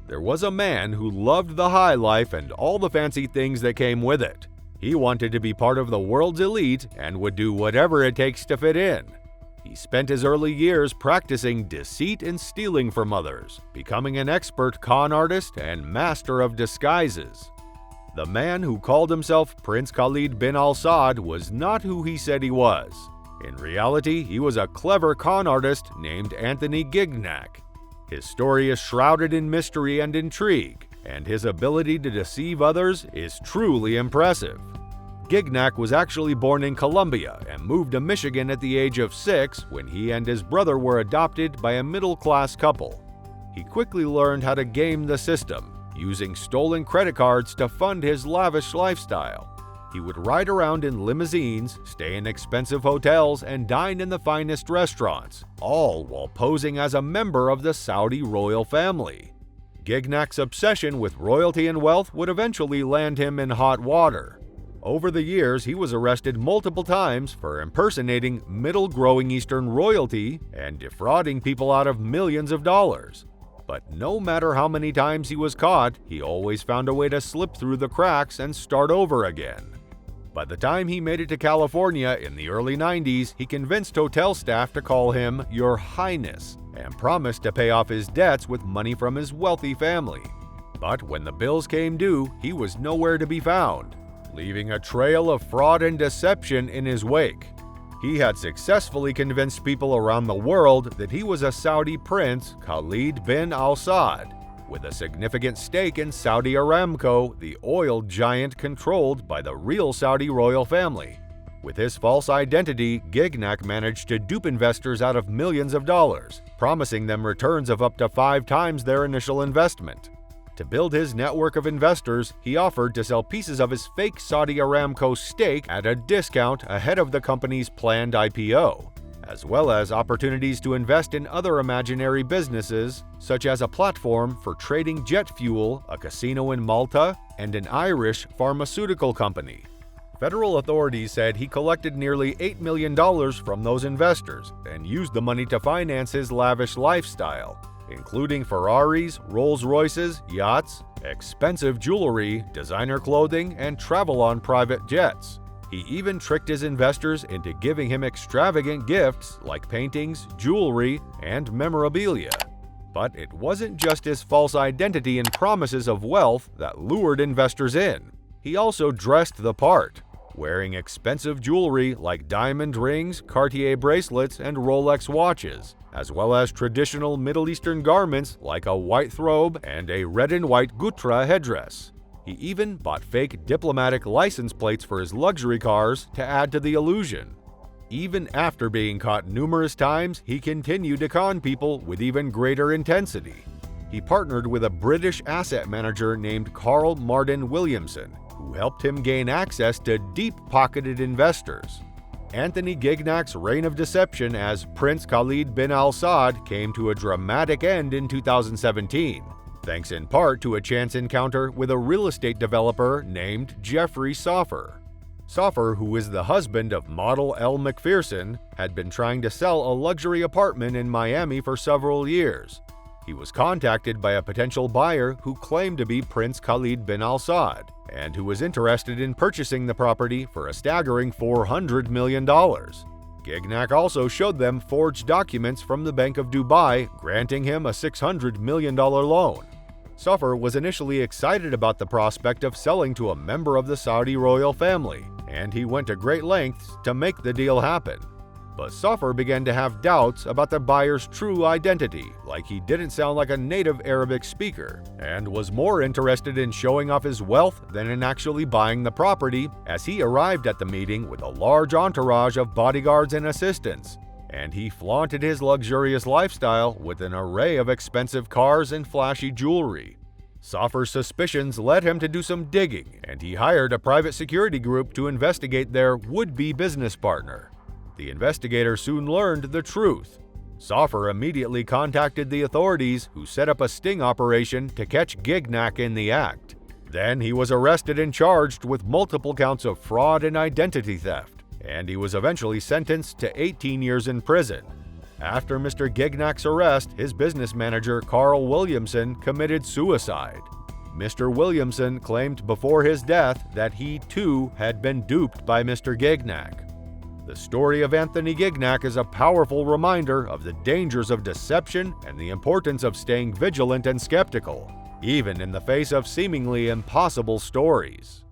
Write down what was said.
There was a man who loved the high life and all the fancy things that came with it. He wanted to be part of the world's elite and would do whatever it takes to fit in. He spent his early years practicing deceit and stealing from others, becoming an expert con artist and master of disguises. The man who called himself Prince Khalid bin Al Saud was not who he said he was. In reality, he was a clever con artist named Anthony Gignac. His story is shrouded in mystery and intrigue, and his ability to deceive others is truly impressive. Gignac was actually born in Colombia and moved to Michigan at the age of 6 when he and his brother were adopted by a middle-class couple. He quickly learned how to game the system, using stolen credit cards to fund his lavish lifestyle. He would ride around in limousines, stay in expensive hotels, and dine in the finest restaurants, all while posing as a member of the Saudi royal family. Gignac's obsession with royalty and wealth would eventually land him in hot water. Over the years, he was arrested multiple times for impersonating middle-growing Eastern royalty and defrauding people out of millions of dollars. But no matter how many times he was caught, he always found a way to slip through the cracks and start over again. By the time he made it to California in the early 90s, he convinced hotel staff to call him Your Highness and promised to pay off his debts with money from his wealthy family. But when the bills came due, he was nowhere to be found, leaving a trail of fraud and deception in his wake. He had successfully convinced people around the world that he was a Saudi prince, Khalid bin Al Saud, with a significant stake in Saudi Aramco, the oil giant controlled by the real Saudi royal family. With his false identity, Gignac managed to dupe investors out of millions of dollars, promising them returns of up to 5 times their initial investment. To build his network of investors, he offered to sell pieces of his fake Saudi Aramco stake at a discount ahead of the company's planned IPO, as well as opportunities to invest in other imaginary businesses, such as a platform for trading jet fuel, a casino in Malta, and an Irish pharmaceutical company. Federal authorities said he collected nearly $8 million from those investors and used the money to finance his lavish lifestyle, including Ferraris, Rolls-Royces, yachts, expensive jewelry, designer clothing, and travel on private jets. He even tricked his investors into giving him extravagant gifts like paintings, jewelry, and memorabilia. But it wasn't just his false identity and promises of wealth that lured investors in. He also dressed the part, wearing expensive jewelry like diamond rings, Cartier bracelets, and Rolex watches, as well as traditional Middle Eastern garments like a white robe and a red and white gutra headdress. He even bought fake diplomatic license plates for his luxury cars to add to the illusion. Even after being caught numerous times, he continued to con people with even greater intensity. He partnered with a British asset manager named Carl Martin Williamson, who helped him gain access to deep-pocketed investors. Anthony Gignac's reign of deception as Prince Khalid bin Al Saud came to a dramatic end in 2017, thanks in part to a chance encounter with a real estate developer named Jeffrey Soffer. Soffer, who is the husband of model Elle Macpherson, had been trying to sell a luxury apartment in Miami for several years. He was contacted by a potential buyer who claimed to be Prince Khalid bin Al Saud and who was interested in purchasing the property for a staggering $400 million. Gignac also showed them forged documents from the Bank of Dubai, granting him a $600 million loan. Soffer was initially excited about the prospect of selling to a member of the Saudi royal family, and he went to great lengths to make the deal happen. But Soffer began to have doubts about the buyer's true identity, like he didn't sound like a native Arabic speaker, and was more interested in showing off his wealth than in actually buying the property, as he arrived at the meeting with a large entourage of bodyguards and assistants, and he flaunted his luxurious lifestyle with an array of expensive cars and flashy jewelry. Soffer's suspicions led him to do some digging, and he hired a private security group to investigate their would-be business partner. The investigator soon learned the truth. Soffer immediately contacted the authorities, who set up a sting operation to catch Gignac in the act. Then he was arrested and charged with multiple counts of fraud and identity theft, and he was eventually sentenced to 18 years in prison. After Mr. Gignac's arrest, his business manager Carl Williamson committed suicide. Mr. Williamson claimed before his death that he too had been duped by Mr. Gignac. The story of Anthony Gignac is a powerful reminder of the dangers of deception and the importance of staying vigilant and skeptical, even in the face of seemingly impossible stories.